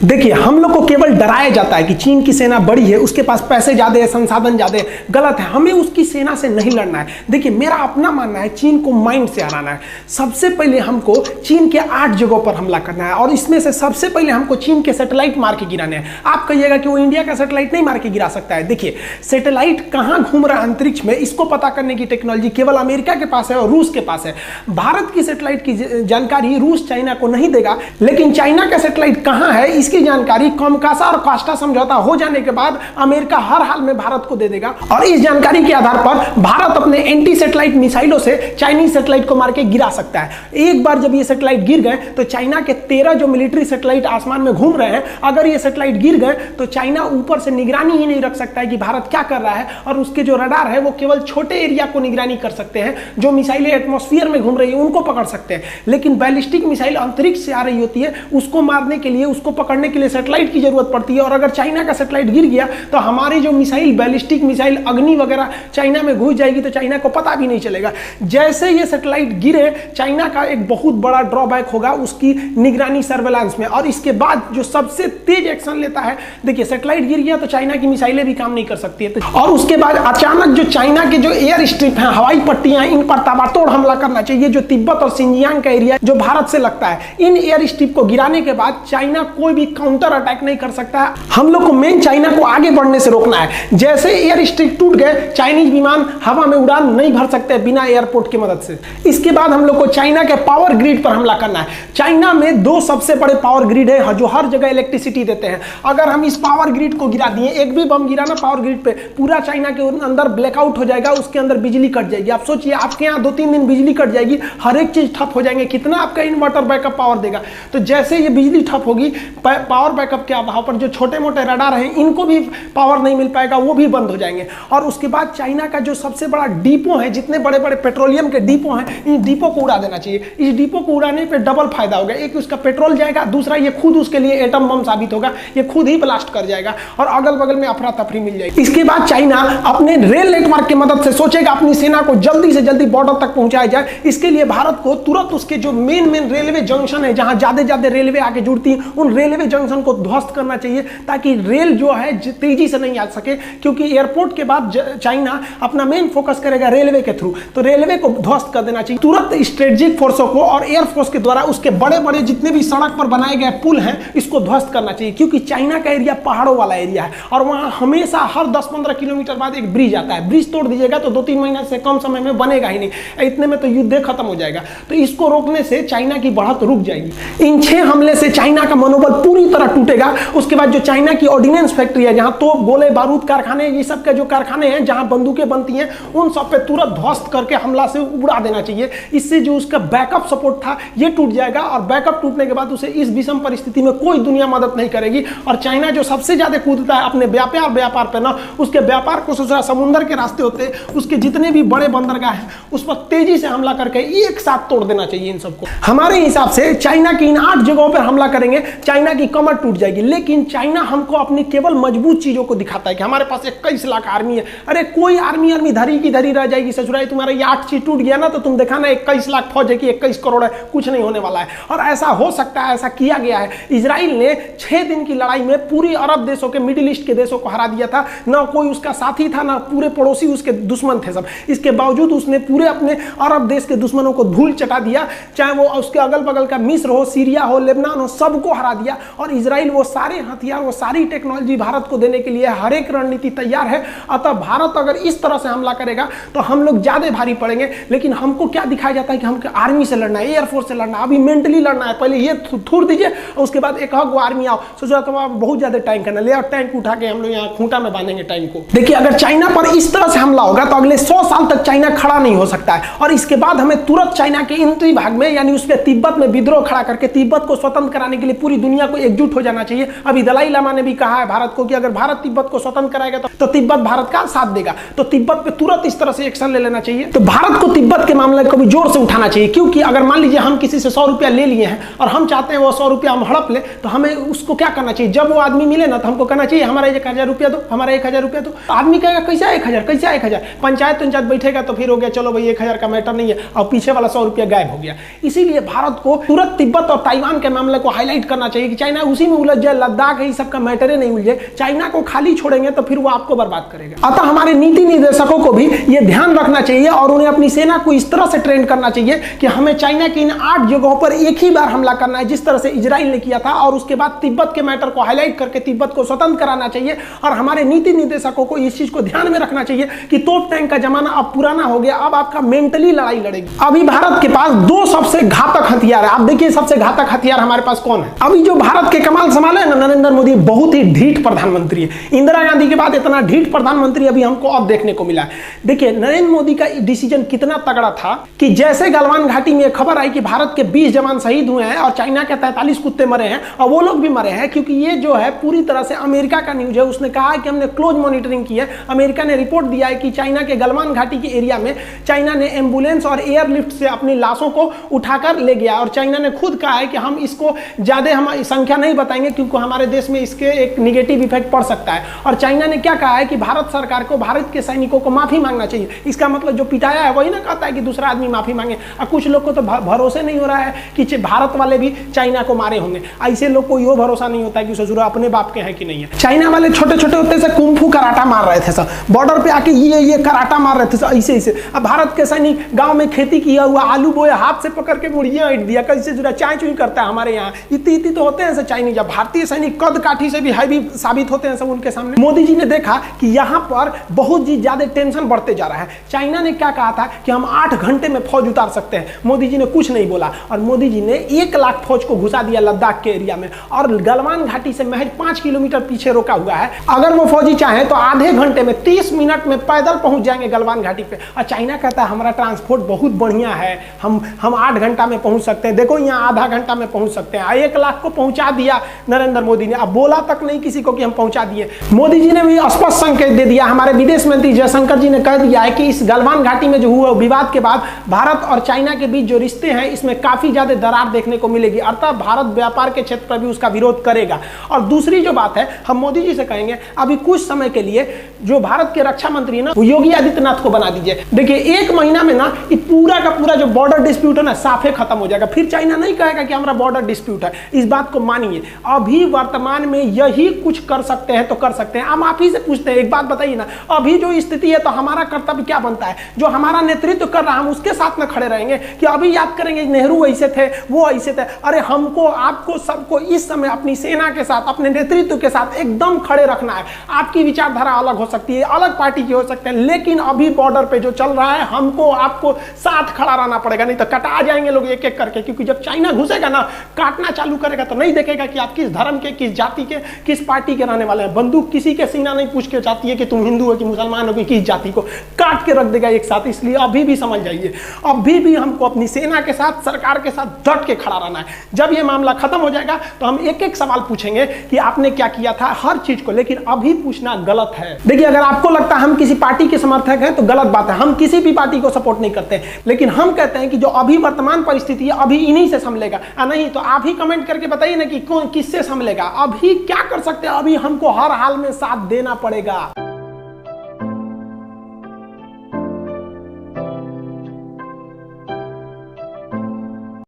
देखिए, हम लोग को केवल डराया जाता है कि चीन की सेना बड़ी है, उसके पास पैसे ज्यादा है, संसाधन ज्यादा है। गलत है, हमें उसकी सेना से नहीं लड़ना है। देखिए, मेरा अपना मानना है चीन को माइंड से हराना है। सबसे पहले हमको चीन के 8 जगहों पर हमला करना है और इसमें से सबसे पहले हमको चीन के सैटेलाइट मार के गिराने हैं। आप कहिएगा कि वो इंडिया का सैटेलाइट नहीं मार के गिरा सकता है। देखिए, सैटेलाइट कहां घूम रहा है अंतरिक्ष में, इसको पता करने की टेक्नोलॉजी केवल अमेरिका के पास है और रूस के पास है। भारत की सैटेलाइट की जानकारी रूस चाइना को नहीं देगा, लेकिन चाइना का सैटेलाइट कहां है इसकी जानकारी कमकासा और कास्टा समझौता हो जाने के बाद अमेरिका हर हाल में भारत को दे देगा और इस जानकारी के आधार पर भारत अपने एंटी सैटेलाइट मिसाइलों से चाइनीज सैटेलाइट को मार के गिरा सकता है। एक बार जब ये सैटेलाइट गिर गए तो चाइना के 13 जो मिलिट्री सैटेलाइट आसमान में घूम रहे हैं, अगर ये सैटेलाइट गिर गए तो चाइना ऊपर से निगरानी ही नहीं रख सकता है कि भारत क्या कर रहा है और उसके जो रडार है वो केवल छोटे एरिया को निगरानी कर सकते हैं। जो मिसाइलें एटमॉस्फेयर में घूम रही है उनको पकड़ सकते हैं, लेकिन बैलिस्टिक मिसाइल अंतरिक्ष से आ रही होती है, उसको मारने के लिए, उसको पकड़ने के लिए सैटेलाइट की जरूरत पड़ती है। और अगर चाइना का सैटेलाइट गिर गया तो हमारी जो मिसाइल, बैलिस्टिक मिसाइल अग्नि वगैरह चाइना में घुस जाएगी तो चाइना को पता भी नहीं चलेगा। जैसे ये सैटेलाइट गिरे, चाइना का एक बहुत बड़ा ड्रॉबैक होगा उसकी निगरानी सर्वेलांस में, और इसके बाद जो सबसे तेज एक्शन लेता है, देखिए सैटेलाइट गिर गया तो चाइना की मिसाइलें भी काम नहीं कर सकती है, और उसके बाद अचानक जो चाइना के जो एयर स्ट्रिप है, हवाई पट्टियां, इन पर ताबड़तोड़ हमला करना चाहिए। जो तिब्बत और सिंजियांग का एरिया जो भारत से लगता है, इन एयर स्ट्रिप को गिराने के बाद चाइना कोई भी काउंटर अटैक नहीं कर सकता है। हम लोग को मेन चाइना को आगे बढ़ने से रोकना है। जैसे एयर स्ट्रिप टूट गए, चाइनीज विमान हवा में उड़ान नहीं भर सकते बिना एयरपोर्ट की मदद से। इसके बाद हम लोग को चाइना के पावर ग्रिड पर हमला करना है। चाइना में 2 सबसे बड़े पावर ग्रिड है जो हर जगह इलेक्ट्रिसिटी देते हैं। अगर हम इस पावर ग्रिड को गिरा दिए, एक भी बम गिरा ना पावर ग्रिड पे, पूरा चाइना के अंदर ब्लैकआउट हो जाएगा, उसके अंदर बिजली कट जाएगी। आप सोचिए, आपके यहाँ 2-3 दिन बिजली कट जाएगी, हर एक चीज ठप हो जाएंगे, कितना आपका इन्वर्टर बैकअप पावर देगा। तो जैसे ये बिजली ठप होगी, पावर बैकअप के अभाव पर जो छोटे मोटे रडार हैं इनको भी पावर नहीं मिल पाएगा, वो भी बंद हो जाएंगे। और उसके बाद चाइना का जो सबसे बड़ा डिपो है, जितने बड़े बड़े पेट्रोलियम के डिपो हैं, इन डिपो को उड़ा देना चाहिए। इस डिपो को उड़ाने पे डबल फायदा होगा, एक उसका पेट्रोल जाएगा, दूसरा ये खुद उसके लिए एटम बम साबित होगा, ये खुद ही ब्लास्ट कर जाएगा और अगल बगल में अफरा तफरी मिल जाएगी। इसके बाद चाइना अपने रेल नेटवर्क की मदद से सोचेगा अपनी सेना को जल्दी से जल्दी बॉर्डर तक पहुंचाया जाए। इसके लिए भारत को तुरंत उसके जो मेन रेलवे जंक्शन है, जहां ज्यादा रेलवे आके जुड़ती है, उन रेलवे जंक्शन को ध्वस्त करना चाहिए ताकि रेल जो है तेजी से नहीं आ सके, क्योंकि एयरपोर्ट के बाद चाइना अपना मेन फोकस करेगा रेलवे के थ्रू। तो रेलवे को ध्वस्त कर देना चाहिए तुरंत। स्ट्रेटेजिक फोर्सों को और एयरफोर्स के द्वारा उसके बड़े बड़े जितने भी सड़क पर बनाए गए पुल हैं, इसको ध्वस्त करना चाहिए, क्योंकि चाइना का एरिया पहाड़ों वाला एरिया है और वहां हमेशा हर 10-15 किलोमीटर बाद एक ब्रिज आता है। ब्रिज तोड़ दीजिएगा तो 2-3 महीना से कम समय में बनेगा ही नहीं, इतने में तो युद्ध खत्म हो जाएगा। तो इसको रोकने से चाइना की बढ़त रुक जाएगी। इन 6 हमले से चाइना का मनोबल पूरी तरह टूटेगा। उसके बाद जो चाइना की ऑर्डिनेंस फैक्ट्री है, जहां तोप, गोले, बारूद कारखाने, ये सब के जो कारखाने हैं जहां बंदूकें बनती हैं, उन सब पे तुरंत ध्वस्त करके हमला से उड़ा देना चाहिए। इससे जो उसका बैकअप सपोर्ट था ये टूट जाएगा और बैकअप टूटने के बाद उसे इस विषम परिस्थिति में कोई दुनिया मदद नहीं करेगी। और चाइना जो सबसे ज्यादा कूदता है अपने व्यापार पे ना, उसके व्यापार को समुद्र के रास्ते होते हैं, उसके जितने भी बड़े बंदरगाह हैं उस पर तेजी से हमला करके एक साथ तोड़ देना चाहिए इन सबको। हमारे हिसाब से चाइना की इन 8 जगहों पर हमला करेंगे, चाइना की कमर टूट जाएगी। लेकिन चाइना हमको अपनी केवल मजबूत चीजों को दिखाता है कि हमारे पास 21 लाख आर्मी है। अरे कोई आर्मी धरी की धरी रह जाएगी ससुराई, तुम्हारा ये 8 चीज टूट गया ना तो तुम देखा ना 21 लाख फौज है कि 21 करोड़ है, कुछ नहीं होने वाला है। और ऐसा हो सकता है, ऐसा किया गया है। इजराइल ने 6 दिन की लड़ाई में पूरी अरब देशों के, मिडिल ईस्ट के देशों को हरा दिया था। ना कोई उसका साथी था, ना पूरे पड़ोसी उसके दुश्मन थे सब। इसके बावजूद उसने पूरे अपने अरब देश के दुश्मनों को धूल चटा दिया, चाहे वो उसके अगल बगल का मिस्र हो, सीरिया हो, लेबनान हो, सबको हरा दिया। और इजराइल वो सारे हथियार, वो सारी टेक्नोलॉजी भारत को देने के लिए हर एक रणनीति तैयार है। अतः भारत अगर इस तरह से हमला करेगा तो हम लोग ज्यादा भारी पड़ेंगे। लेकिन हमको क्या दिखाया जाता है कि हमको आर्मी से लड़ना है, एयरफोर्स से लड़ना है, अभी मेंटली लड़ना है। पहले ये थूर दीजिए और उसके बाद एक आर्मी आओ, सोचो तो बहुत ज्यादा टैंक करना, ले टैंक उठा के हम लोग यहाँ खूंटा में बांधेंगे टैंक को। देखिए, अगर चाइना पर इस तरह से हमला होगा तो अगले 100 साल तक चाइना खड़ा नहीं हो सकता है। और इसके बाद हमें तुरंत चाइना के इंतरी भाग में, यानी उस पर तिब्बत में विद्रोह खड़ा करके तिब्बत को स्वतंत्र कराने के लिए पूरी दुनिया को एकजुट हो जाना चाहिए। अभी दलाई लामा ने भी कहा है भारत को कि अगर भारत तिब्बत को स्वतंत्र कराएगा तो तिब्बत भारत का साथ देगा। तो तिब्बत पे तुरंत इस तरह से एक्शन ले लेना चाहिए। तो भारत को तिब्बत के मामले को भी जोर से उठाना चाहिए, क्योंकि अगर मान लीजिए हम किसी से 100 रुपया ले लिए हैं और हम चाहते हैं वो 100 रुपया हम हड़प ले, तो हमें उसको क्या करना चाहिए? जब वो आदमी मिले ना तो हमको कहना चाहिए हमारा 1000 रुपया दो, हमारा 1000 रुपया दो। आदमी कहेगा कैसा 1000, कैसा 1000? पंचायत बैठेगा तो फिर हो गया, चलो भाई 1000 का मैटर नहीं है, और पीछे वाला 100 रुपया गायब हो गया। इसीलिए भारत को तुरंत तिब्बत और ताइवान के मामले को हाईलाइट करना चाहिए कि चाइना चाइना उसी में उलझ जाए, लद्दाख है, सबका मैटर नहीं उलझे, चाइना को खाली छोड़ेंगे तो फिर वो आपको बर्बाद करेगा। अतः हमारे नीति निर्देशकों को भी ये ध्यान रखना चाहिए और उन्हें अपनी सेना को इस तरह से ट्रेन करना चाहिए कि हमें चाइना की इन 8 जगहों पर एक ही बार हमला करना है, जिस तरह से इजराइल ने किया था, और उसके बाद तिब्बत के मैटर को हाईलाइट करके तिब्बत को स्वतंत्र कराना चाहिए। और हमारे नीति निर्देशकों को इस चीज को ध्यान में रखना चाहिए कि तोप टैंक का जमाना अब पुराना हो गया, अब आपका मेंटली लड़ाई लड़ेगी। अभी भारत के पास 2 सबसे घातक हथियार है। आप देखिए सबसे घातक हथियार हमारे पास कौन है। अभी जो भारत के कमाल संभाले है ना नरेंद्र मोदी, बहुत ही ढीठ प्रधानमंत्री है। इंदिरा गांधी के बाद इतना ढीठ प्रधानमंत्री अभी हमको अब देखने को मिला है। देखिए नरेंद्र मोदी का डिसीजन कितना तगड़ा था कि जैसे गलवान घाटी में खबर आई कि भारत के 20 जवान शहीद हुए हैं और चाइना के 43 कुत्ते मरे हैं, और वो लोग भी मरे हैं, क्योंकि ये जो है पूरी तरह से अमेरिका का न्यूज है। उसने कहा है कि हमने क्लोज मॉनिटरिंग की है। अमेरिका ने रिपोर्ट दिया है कि चाइना के गलवान घाटी के एरिया में चाइना ने एम्बुलेंस और एयरलिफ्ट से अपनी लाशों को उठाकर ले गया, और चाइना ने खुद कहा है कि हम इसको ज्यादा हम संख्या नहीं बताएंगे क्योंकि हमारे देश में इसके एक निगेटिव इफेक्ट पड़ सकता है। और चाइना ने क्या कहा है कि भारत सरकार को भारत के सैनिकों को माफी मांगना चाहिए। इसका मतलब जो पिटाया है वही ना कहता है कि दूसरा आदमी माफी मांगे। और कुछ लोग को तो भरोसे नहीं हो रहा है कि भारत वाले भी चाइना को मारे होंगे। ऐसे लोग को यो भरोसा नहीं होता है कि ससुरा अपने बाप के हैं कि नहीं है। चाइना वाले छोटे छोटे होते से कुंफू कराटा मार रहे थे सब, बॉर्डर पे आके ये कराटा मार रहे थे सब ऐसे ऐसे। अब भारत के सैनिक गांव में खेती किया हुआ आलू बोया, हाथ से पकड़ के मुड़िया ईट दिया, कैसे जुड़ा चाय चुई करता है हमारे यहाँ। इतनी तो होते हैं चाइनीज। भारतीय सैनिक कद काठी से भी हैवी साबित होते हैं सब उनके सामने। मोदी जी ने देखा कि यहाँ पर बहुत ही ज्यादा टेंशन बढ़ते जा रहा है। चाइना ने क्या कहा था कि हम 8 घंटे में फौज उतार सकते हैं। मोदी जी ने कुछ नहीं बोला और मोदी जी ने 1 लाख फौज को घुसा दिया लद्दाख के एरिया में, और गलवान घाटी से महज 5 किलोमीटर पीछे रोका हुआ है। अगर वो फौजी चाहे तो आधे घंटे में 30 मिनट में पैदल पहुंच जाएंगे गलवान घाटी पे। और चाइना कहता है हमारा ट्रांसपोर्ट बहुत बढ़िया है, हम 8 घंटा में पहुंच सकते हैं। देखो यहाँ आधा घंटा में पहुंच सकते हैं। 1 लाख को पहुंचा दिया नरेंद्र मोदी ने। अब बोला तक नहीं किसी को कि हम पहुंचा दिए। मोदी जी ने भी स्पष्ट संकेत दे दिया। हमारे विदेश मंत्री जयशंकर जी ने कह दिया है कि इस गलवान घाटी में जो हुआ विवाद के बाद भारत और चाइना के बीच जो रिश्ते हैं इसमें काफी ज्यादा दरार देखने को मिलेगी, अर्थात भारत व्यापार के क्षेत्र पर भी उसका विरोध करेगा। और दूसरी जो बात है, हम मोदी जी से कहेंगे अभी कुछ समय के लिए जो भारत के रक्षा मंत्री है ना, वो योगी आदित्यनाथ को बना दीजिए। देखिए 1 महीना में ना ये पूरा का पूरा जो बॉर्डर डिस्प्यूट है ना साफे खत्म हो जाएगा। फिर चाइना नहीं कहेगा कि हमारा बॉर्डर डिस्प्यूट है। इस बात को मानिए। अभी वर्तमान में यही कुछ कर सकते हैं तो कर सकते हैं। हम आप ही से पूछते हैं, एक बात बताइए ना, अभी जो स्थिति है तो हमारा कर्तव्य क्या बनता है? जो हमारा नेतृत्व कर रहा है हम उसके साथ में खड़े रहेंगे कि अभी याद करेंगे नेहरू ऐसे थे, वो ऐसे थे? अरे हमको आपको सबको इस समय अपनी सेना के साथ, अपने नेतृत्व के साथ एकदम खड़े रखना है। आपकी विचारधारा अलग हो सकती है, अलग पार्टी की हो सकते हैं, लेकिन अभी बॉर्डर पे जो चल रहा है हमको आपको साथ खड़ा रहना पड़ेगा, नहीं तो कटा जाएंगे लोग एक एक करके। क्योंकि जब चाइना घुसेगा ना, काटना चालू करेगा तो नहीं देखेगा कि आप किस धर्म के, किस जाति के, किस पार्टी के रहने वाले हैं। बंदूक किसी के सीना नहीं पूछ के जाती है कि तुम हिंदू हो कि मुसलमान हो कि किस जाति को, काट के रख देगा एक साथ। इसलिए अभी भी समझ जाइए, अभी भी हमको अपनी सेना के साथ, सरकार के साथ डट के खड़ा रहना है। जब ये मामला खत्म हो जाएगा तो हम एक एक सवाल पूछेंगे कि आपने क्या किया था हर चीज को, लेकिन अभी पूछना गलत है। देखिए अगर आपको लगता है हम किसी पार्टी के समर्थक हैं तो गलत बात है। हम किसी भी पार्टी को सपोर्ट नहीं करते, लेकिन हम कहते हैं कि जो अभी वर्तमान परिस्थिति है अभी इन्हीं से संभलेगा। नहीं तो आप ही कमेंट करके बताइए ना कि किससे संभलेगा। अभी क्या कर सकते हैं? अभी हमको हर हाल में साथ देना पड़ेगा।